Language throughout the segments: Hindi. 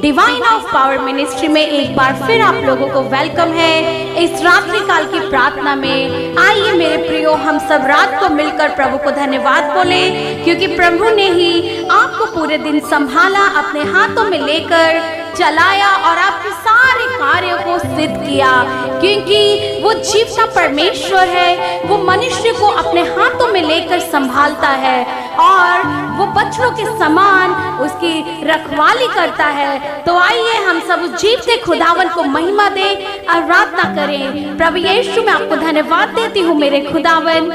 डिवाइन ऑफ पावर मिनिस्ट्री में एक बार फिर आप लोगों को वेलकम है इस रात्रि काल की प्रार्थना में। आइए मेरे प्रियो, हम सब रात को मिलकर प्रभु को धन्यवाद बोले, क्योंकि प्रभु ने ही आपको पूरे दिन संभाला, अपने हाथों में लेकर चलाया और आपके सारे कार्यों को सिद्ध किया, क्योंकि वो जीवता परमेश्वर है। वो मनुष्य को अपने हाथों में लेकर संभालता है और वो बच्चों के समान उसकी रखवाली करता है। तो आइए हम सब उस जीवते खुदावन को महिमा दें, आराधना करें। प्रभु यीशु, मैं आपको धन्यवाद देती हूँ मेरे खुदावन।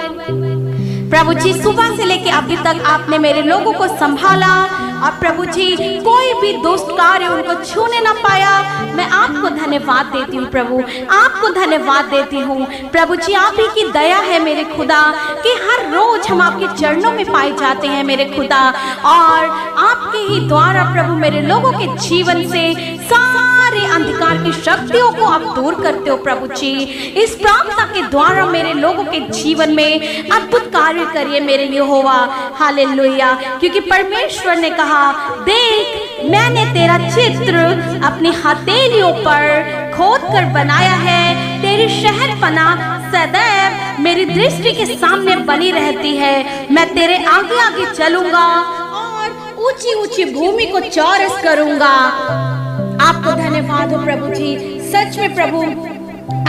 प्रभु जी, सुबह से लेके अभी तक आपने मेरे लोगों को संभाला और प्रभु जी कोई भी दुष्ट कार्य उनको छूने ना पाया। मैं आपको धन्यवाद देती हूँ प्रभु, आपको धन्यवाद देती हूँ प्रभु जी। आप ही की दया है मेरे खुदा कि हर रोज हम आपके चरणों में पाए जाते हैं मेरे खुदा, और आपके ही द्वारा प्रभु मेरे लोगों के जीवन से सारे अंधकार की शक्तियों को आप दूर करते हो प्रभु जी। इस प्रार्थना के द्वारा मेरे लोगों के जीवन में अद्भुत कार्य करिए मेरे यहोवा। हालेलुया, क्योंकि परमेश्वर ने कहा, देख मैंने तेरा चित्र अपनी हथेलियों पर खोद कर बनाया है, तेरी शहरपना सदैव मेरी दृष्टि के सामने बनी रहती है। मैं तेरे आगे आगे चलूंगा और ऊंची ऊंची भूमि को चौरस करूंगा। आपको धन्यवाद हो प्रभु जी। सच में प्रभु,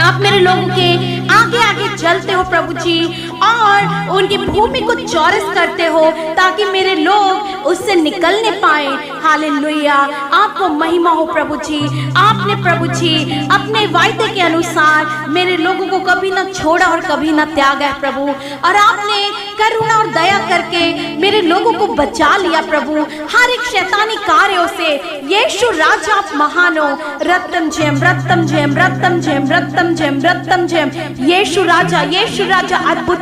आप मेरे लोगों के आगे आगे चलते हो प्रभु जी, और उनकी भूमि को चौरस करते हो ताकि मेरे लोग उससे निकलने पाए। हालेलुया, आपको महिमा हो प्रभु जी। आपने प्रभु जी अपने वायदे के अनुसार मेरे लोगों को कभी ना छोड़ा और कभी ना त्यागा है प्रभु, और आपने करुणा और दया करके मेरे लोगों को बचा लिया प्रभु हर एक शैतानी कार्यों से। यीशु राजा आप महान हो। रत्तम जयम, रत्तम जयम, रत्तम जयम, रत्तम जयम, रत्तम जयम। यीशु राजा अद्भुत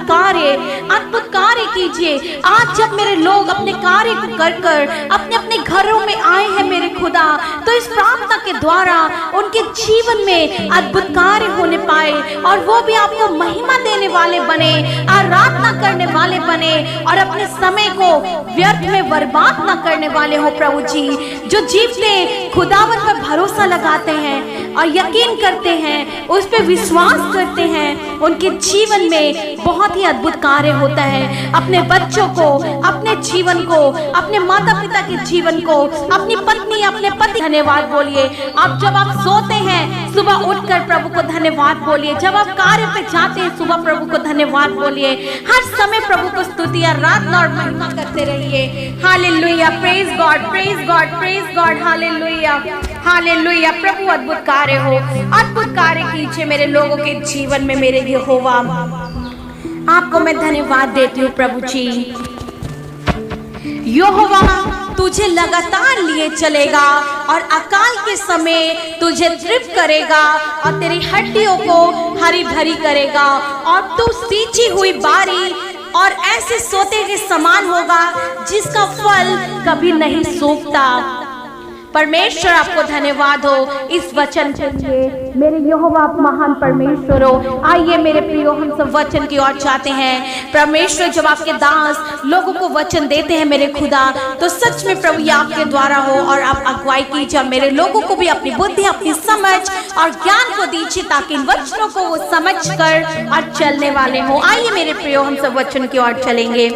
कार्य कीजिए। आज जब मेरे लोग अपने कार्य को कर कर अपने अपने घरों में आए हैं मेरे खुदा, तो इस प्रार्थना के द्वारा उनके जीवन में अद्भुत कार्य होने पाए, और वो भी आपको महिमा देने वाले बने, आराधना करने वाले बने, और अपने समय को व्यर्थ में बर्बाद न करने वाले हो प्रभु जी। जो जीवते खुदावन पर भरोसा लगाते हैं और यकीन करते हैं, उस पर विश्वास करते हैं, उनके जीवन में बहुत ही अद्भुत कार्य होता है। अपने बच्चों को, अपने जीवन को, अपने माता पिता के जीवन को, अपनी पत्नी, अपने पति, धन्यवाद बोलिए। आप जब आप सोते हैं सुबह उठकर प्रभु को धन्यवाद बोलिए। जब आप कार्य पे जाते हैं सुबह प्रभु को धन्यवाद बोलिए। हर समय प्रभु को स्तुति, आराधना और महिमा करते रहिए। Hallelujah, praise God, praise God, praise God. Hallelujah, hallelujah. प्रभु अद्भुत कार्य हो, अद्भुत कार्य कीजिए मेरे लोगों के जीवन में मेरे यहोवा। आपको मैं धन्यवाद देती हूँ प्रभु जी। यहोवा तुझे लगातार लिए चलेगा और अकाल के समय तुझे तृप्त करेगा और तेरी हड्डियों को हरी भरी करेगा, और तू सींची हुई बारी और ऐसे सोते के समान होगा जिसका फल कभी नहीं सूखता। परमेश्वर आपको धन्यवाद हो इस वचन के लिए। मेरे यहोवा आप महान परमेश्वर हो। आइए मेरे प्रियो, हम सब वचन की ओर चाहते हैं। परमेश्वर जब आपके दास लोगों को वचन देते हैं मेरे खुदा, तो सच में प्रभु ये आपके द्वारा हो, और आप अगुवाई कीजिए। मेरे लोगों को भी अपनी बुद्धि, अपनी समझ और ज्ञान को दीजिए, ताकि इन वचनों को वो समझ कर और चलने वाले हो। आइए मेरे प्रियो, हम सब वचन की ओर चलेंगे।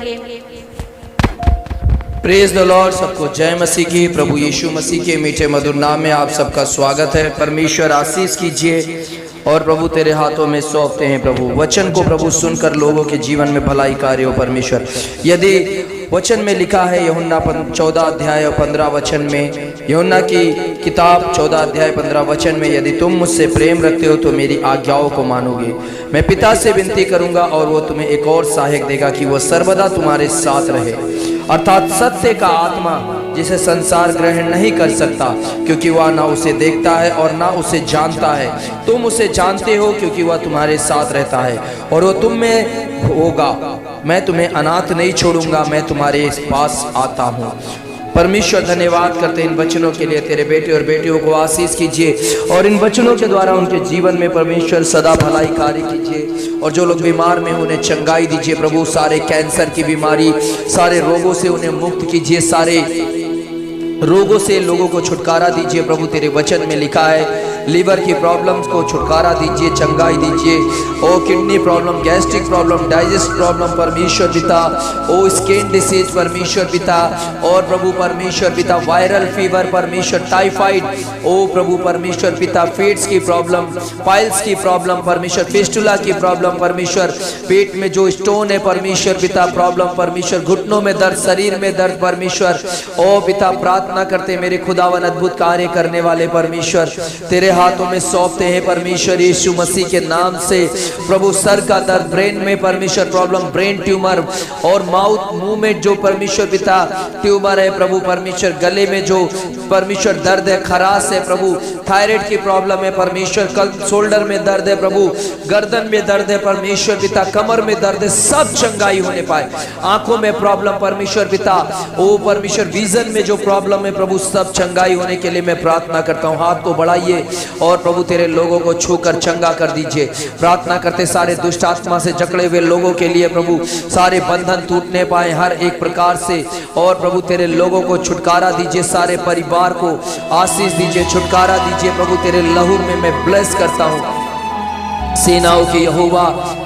Praise the Lord. सबको जय मसीह की। प्रभु यीशु मसीह के मीठे मधुर नाम में आप सबका स्वागत है। परमेश्वर आशीष कीजिए, और प्रभु तेरे हाथों में सौंपते हैं प्रभु वचन को। प्रभु सुनकर लोगों के जीवन में भलाई कार्य हो परमेश्वर। यदि वचन में लिखा है यूहन्ना 14 अध्याय 15 वचन में, यूहन्ना की किताब 14 अध्याय 15 वचन में, यदि तुम मुझसे प्रेम रखते हो तो मेरी आज्ञाओं को मानोगे। मैं पिता से विनती करूंगा और वो तुम्हें एक और सहायक देगा कि वो सर्वदा तुम्हारे साथ रहे, अर्थात सत्य का आत्मा, जिसे संसार ग्रहण नहीं कर सकता, क्योंकि वह ना उसे देखता है और ना उसे जानता है। तुम उसे जानते हो क्योंकि वह तुम्हारे साथ रहता है और वो तुम में होगा। मैं तुम्हें अनाथ नहीं छोड़ूंगा, मैं तुम्हारे पास आता हूँ। परमेश्वर धन्यवाद करते हैं इन वचनों के लिए। तेरे बेटे और बेटियों को आशीष कीजिए, और इन वचनों के द्वारा उनके जीवन में परमेश्वर सदा भलाई कार्य कीजिए, और जो लोग बीमार में उन्हें चंगाई दीजिए प्रभु। सारे कैंसर की बीमारी, सारे रोगों से उन्हें मुक्त कीजिए, सारे रोगों से लोगों को छुटकारा दीजिए प्रभु। तेरे वचन में लिखा है लीवर की प्रॉब्लम्स को छुटकारा दीजिए, चंगाई दीजिए। ओ kidney problem, gastric problem, digest problem परमेश्वर पिता, ओ स्किन डिसीज परमेश्वर पिता, और प्रभु परमेश्वर पिता वायरल फीवर परमेश्वर, टाइफाइड ओ प्रभु परमेश्वर पिता, फीड्स की प्रॉब्लम, पाइल्स की प्रॉब्लम परमेश्वर, फिस्टुला की प्रॉब्लम परमेश्वर, पेट में जो स्टोन है परमेश्वर पिता प्रॉब्लम परमेश्वर, घुटनों में दर्द, शरीर में दर्द परमेश्वर। ओ पिता प्रार्थना करते मेरे खुदावन अद्भुत कार्य करने वाले परमेश्वर, तेरे हाथों में सौंपते हैं परमेश्वर यीशु मसीह के नाम से। प्रभु सर का दर्द, ब्रेन में परमेश्वर प्रॉब्लम, ब्रेन ट्यूमर, और माउथ मुंह में जो परमेश्वर पिता ट्यूमर है प्रभु परमेश्वर, गले में जो परमेश्वर दर्द है, खराश है प्रभु, थायराइड की प्रॉब्लम है परमेश्वर, कल शोल्डर में दर्द है प्रभु, गर्दन में दर्द है परमेश्वर पिता, कमर में दर्द है, सब चंगाई होने पाए। आंखों में प्रॉब्लम परमेश्वर पिता, ओ परमेश्वर विजन में जो प्रॉब्लम है प्रभु, सब चंगाई होने के लिए मैं प्रार्थना करता हूँ। हाथ को बढ़ाइए और प्रभु तेरे लोगों को छूकर चंगा कर दीजिए। प्रार्थना करते सारे दुष्ट आत्मा से जकड़े हुए लोगों के लिए प्रभु, सारे बंधन टूटने पाए हर एक प्रकार से, और प्रभु तेरे लोगों को छुटकारा दीजिए, सारे परिवार को आशीष दीजिए, छुटकारा दीजिए प्रभु। तेरे लहू में मैं ब्लेस करता हूँ। सेनाओं के यहोवा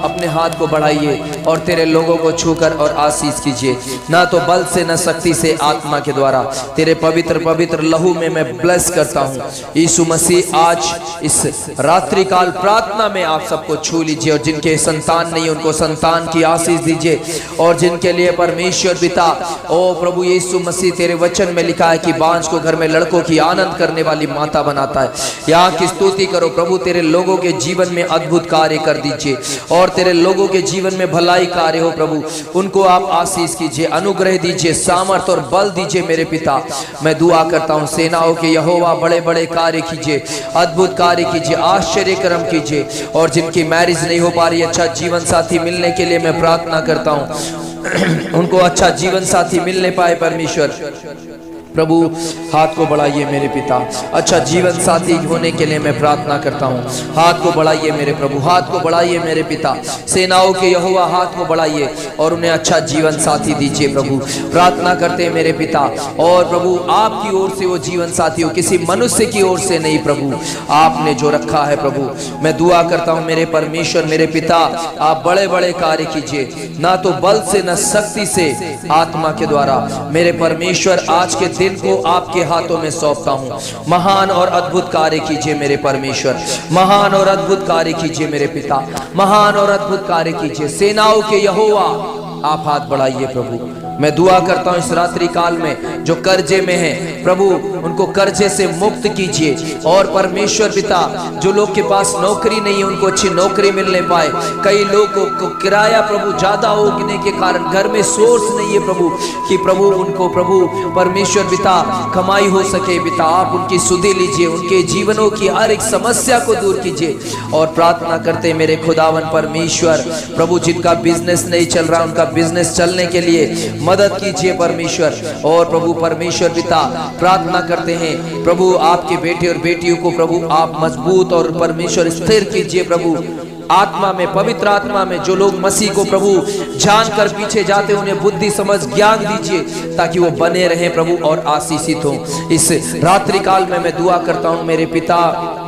अपने हाथ को बढ़ाइए और तेरे लोगों को छूकर और आशीष कीजिए, ना तो बल से न शक्ति से, आत्मा के द्वारा तेरे पवित्र पवित्र लहू में मैं ब्लेस करता हूँ। यीशु मसीह आज इस रात्रि काल प्रार्थना में आप सबको छू लीजिए, और जिनके संतान नहीं उनको संतान की आशीष दीजिए, और जिनके लिए परमेश्वर पिता ओ प्रभु यीशु मसीह तेरे वचन में लिखा है कि बांझ को घर में लड़कों की आनंद करने वाली माता बनाता है। यहाँ की स्तुति करो प्रभु, तेरे लोगों के जीवन में अद्भुत कार्य कर दीजिए, और तेरे लोगों के जीवन में भलाई कार्य हो प्रभु। उनको आप आशीष कीजिए, अनुग्रह दीजिए, सामर्थ और बल दीजिए मेरे पिता। मैं दुआ करता हूँ सेनाओं के यहोवा बड़े बड़े कार्य कीजिए, अद्भुत कार्य कीजिए, आश्चर्य कर्म कीजिए, और जिनकी मैरिज नहीं हो पा रही अच्छा जीवन साथी मिलने के लिए मैं प्रार्थना करता हूँ उनको अच्छा जीवन साथी मिलने पाए परमेश्वर। प्रभु हाथ को बढ़ाइए मेरे पिता, अच्छा जीवन साथी होने के लिए मैं प्रार्थना करता हूँ। हाथ को बढ़ाइए मेरे प्रभु, हाथ को बढ़ाइए मेरे पिता, सेनाओं के यहोवा हाथ को बढ़ाइए और उन्हें अच्छा जीवन साथी दीजिए प्रभु। प्रार्थना करते हैं मेरे पिता, और प्रभु आपकी ओर से वो जीवन साथी हो, किसी मनुष्य की ओर से नहीं प्रभु, आपने जो रखा है प्रभु। मैं दुआ करता हूँ मेरे परमेश्वर मेरे पिता, आप बड़े बड़े कार्य कीजिए, ना तो बल से न शक्ति से, आत्मा के द्वारा मेरे परमेश्वर। आज के दिन को आपके हाथों में सौंपता हूं। महान और अद्भुत कार्य कीजिए मेरे परमेश्वर, महान और अद्भुत कार्य कीजिए मेरे पिता, महान और अद्भुत कार्य कीजिए। सेनाओं के यहोवा आप हाथ बढ़ाइए प्रभु। मैं दुआ करता हूँ इस रात्रि काल में जो कर्जे में हैं प्रभु, उनको कर्जे से मुक्त कीजिए, और परमेश्वर पिता जो लोग के पास नौकरी नहीं है उनको अच्छी नौकरी मिलने पाए। कई लोगों को किराया प्रभु ज्यादा होने के कारण घर में सोर्स नहीं है प्रभु, कि प्रभु उनको प्रभु परमेश्वर पिता कमाई हो सके। पिता आप उनकी सुधि लीजिए, उनके जीवनों की हर एक समस्या को दूर कीजिए, और प्रार्थना करते मेरे खुदावन परमेश्वर प्रभु जिनका बिजनेस नहीं चल रहा उनका बिजनेस चलने के लिए मदद कीजिए परमेश्वर। और प्रभु परमेश्वर पिता प्रार्थना करते हैं प्रभु आपके बेटे और बेटियों को प्रभु आप मजबूत और परमेश्वर स्थिर कीजिए प्रभु। आत्मा में, पवित्र आत्मा में जो लोग मसीह को प्रभु जानकर पीछे जाते उन्हें बुद्धि समझ ज्ञान दीजिए, ताकि वो बने रहें प्रभु और आशीषित हों। इस रात्रि काल में मैं दुआ करता हूँ मेरे पिता,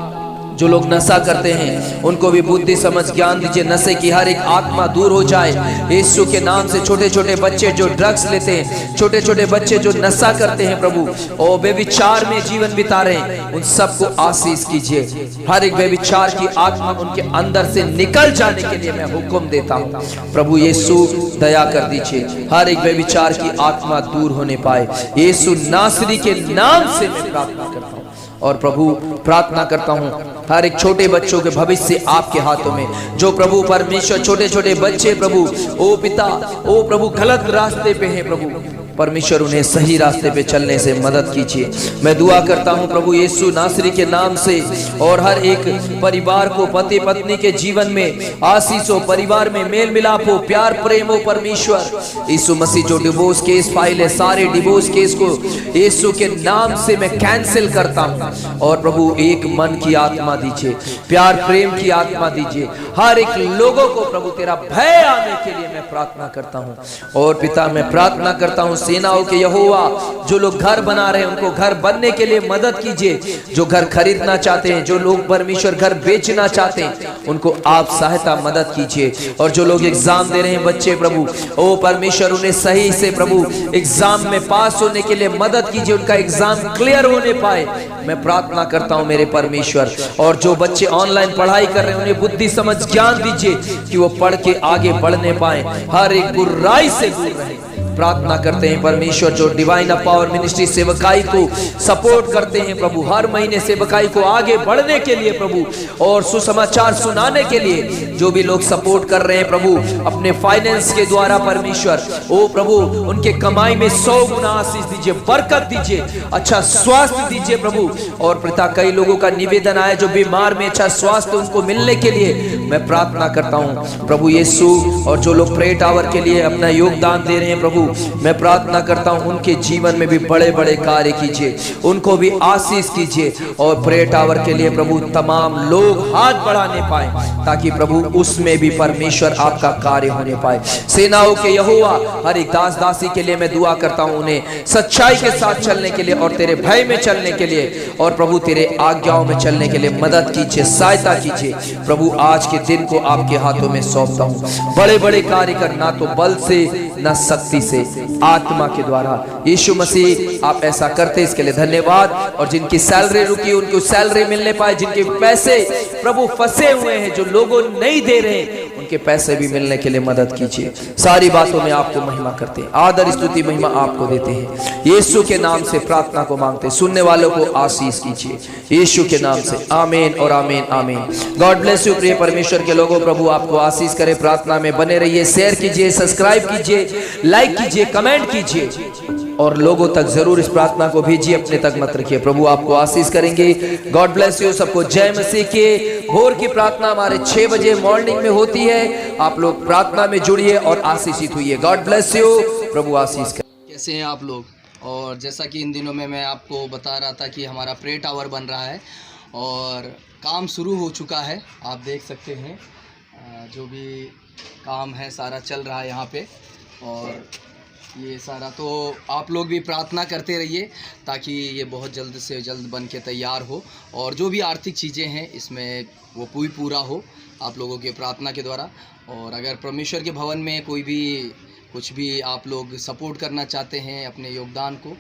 जो लोग नशा करते हैं उनको भी बुद्धि समझ ज्ञान दीजिए, नशे की हर एक आत्मा दूर हो जाए यीशु के नाम से। छोटे छोटे बच्चे जो ड्रग्स लेते हैं, छोटे छोटे बच्चे जो नशा करते हैं प्रभु, और बेविचार में जीवन बिता रहे हैं, उन सबको आशीष कीजिए। हर एक बेविचार की आत्मा उनके अंदर से निकल जाने के लिए मैं हुक्म देता हूँ प्रभु यीशु दया कर दीजिए, हर एक बेविचार की आत्मा दूर होने पाए यीशु नासरी के नाम से मैं प्रार्थना करता हूँ। और प्रभु प्रार्थना करता हूँ हर एक छोटे बच्चों के भविष्य आपके हाथों में, जो प्रभु परमेश्वर छोटे छोटे बच्चे प्रभु ओ पिता ओ प्रभु गलत रास्ते पे हैं प्रभु परमेश्वर, उन्हें सही रास्ते पे चलने से मदद कीजिए। मैं दुआ करता हूँ प्रभु यीशु नासरी के नाम से, और हर एक परिवार को, पति पत्नी के जीवन में आशीष हो, परिवार में मेल मिलाप हो, प्यार प्रेम हो परमेश्वर। यीशु मसीह जो डिवोर्स केस फाइल है, सारे डिवोर्स केस को यीशु के नाम से मैं कैंसिल करता हूँ, और प्रभु एक मन की आत्मा दीजिए, प्यार प्रेम की आत्मा दीजिए हर एक लोगों को प्रभु, तेरा भय आने के लिए मैं प्रार्थना करता हूँ। और पिता मैं प्रार्थना करता हूँ सेनाओं के यहोवा, जो लोग घर बना रहे हैं उनको घर बनने के लिए मदद कीजिए। जो घर खरीदना चाहते हैं, जो लोग परमेश्वर घर बेचना चाहते हैं, उनको आप सहायता मदद कीजिए। और जो लोग एग्जाम दे रहे हैं बच्चे प्रभु, ओ परमेश्वर उन्हें सही से प्रभु एग्जाम में पास होने के लिए मदद कीजिए, उनका एग्जाम क्लियर होने पाए। मैं प्रार्थना करता हूं मेरे परमेश्वर। और जो बच्चे ऑनलाइन पढ़ाई कर रहे हैं उन्हें बुद्धि समझ ज्ञान दीजिए कि वो पढ़ के आगे बढ़ने पाए, हर एक बुराई से दूर रहे। प्रार्थना करते हैं परमेश्वर, जो डिवाइन पावर मिनिस्ट्री सेवकाई को सपोर्ट करते हैं प्रभु, हर महीने सेवकाई को आगे बढ़ने के लिए प्रभु और सुसमाचार सुनाने के लिए जो भी लोग सपोर्ट कर रहे हैं प्रभु अपने फाइनेंस के द्वारा परमेश्वर, ओ प्रभु उनके कमाई में 100 गुना आशीष दीजिए, बरकत दीजिए, अच्छा स्वास्थ्य दीजिए प्रभु। और पिता कई लोगों का निवेदन आया जो बीमार में अच्छा स्वास्थ्य उनको मिलने के लिए मैं प्रार्थना करता हूं प्रभु यीशु। और जो लोग प्रे टावर के लिए अपना योगदान दे रहे हैं प्रभु, मैं प्रार्थना करता हूं उनके जीवन में भी बड़े बड़े कार्य कीजिए, उनको भी आशीष कीजिए। और प्रे टावर के लिए प्रभु तमाम लोग हाथ बढ़ाने पाए ताकि प्रभु उसमें भी परमेश्वर आपका कार्य होने पाए। सेनाओं के यहोवा, हर एक दास दासी के लिए मैं दुआ करता हूं, उन्हें सच्चाई के साथ चलने के लिए और तेरे भय में चलने के लिए और प्रभु तेरे आज्ञाओं में चलने के लिए मदद कीजिए, सहायता कीजिए प्रभु। आज के दिन को आपके हाथों में सौंपता हूं। बड़े बड़े कार्य कर, ना तो बल से ना शक्ति से, आत्मा के द्वारा। यीशु मसीह आप ऐसा करते इसके लिए धन्यवाद। और जिनकी सैलरी रुकी उनको सैलरी मिलने पाए, जिनके पैसे प्रभु फंसे हुए हैं जो लोगों नहीं दे रहे उनके पैसे भी मिलने के लिए मदद कीजिए। सारी बातों में आपको महिमा करते हैं, आदर स्तुति महिमा आपको देते हैं। यीशु के नाम से प्रार्थना को मांगते, सुनने वालों को आशीष कीजिए यीशु के नाम से, आमीन और आमीन आमीन। गॉड ब्लेस यू प्रिय परमेश्वर के लोगों, प्रभु आपको आशीष करे। प्रार्थना में बने रहिए, शेयर कीजिए, सब्सक्राइब कीजिए, लाइक कीजिए, कमेंट कीजिए और लोगों तक जरूर इस प्रार्थना को भेजिए, अपने तक मत रखिए। प्रभु आपको आशीष करेंगे। गॉड ब्लेस यू सबको। जय मसीह के। भोर की प्रार्थना हमारे 6 बजे मॉर्निंग में होती है, आप लोग प्रार्थना में जुड़िए और आशीषित हुई। गॉड ब्लेस यू, प्रभु आशीष करें। कैसे हैं आप लोग? और जैसा कि इन दिनों में मैं आपको बता रहा था कि हमारा प्रे टावर बन रहा है और काम शुरू हो चुका है। आप देख सकते हैं जो भी काम है सारा चल रहा है यहाँ पे, और ये सारा तो आप लोग भी प्रार्थना करते रहिए ताकि ये बहुत जल्द से जल्द बन के तैयार हो और जो भी आर्थिक चीज़ें हैं इसमें वो पूरा हो आप लोगों के प्रार्थना के द्वारा। और अगर परमेश्वर के भवन में कोई भी कुछ भी आप लोग सपोर्ट करना चाहते हैं अपने योगदान को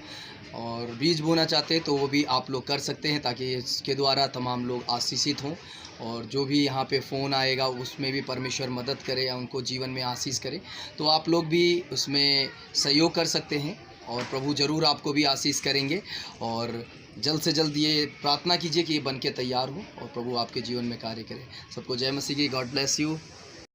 और बीज बोना चाहते हैं तो वो भी आप लोग कर सकते हैं ताकि इसके द्वारा तमाम लोग आशीषित हों। और जो भी यहाँ पे फ़ोन आएगा उसमें भी परमेश्वर मदद करे या उनको जीवन में आशीष करे, तो आप लोग भी उसमें सहयोग कर सकते हैं और प्रभु ज़रूर आपको भी आशीष करेंगे। और जल्द से जल्द ये प्रार्थना कीजिए कि ये बन के तैयार हो और प्रभु आपके जीवन में कार्य करे। सबको जय मसीह की। God bless you.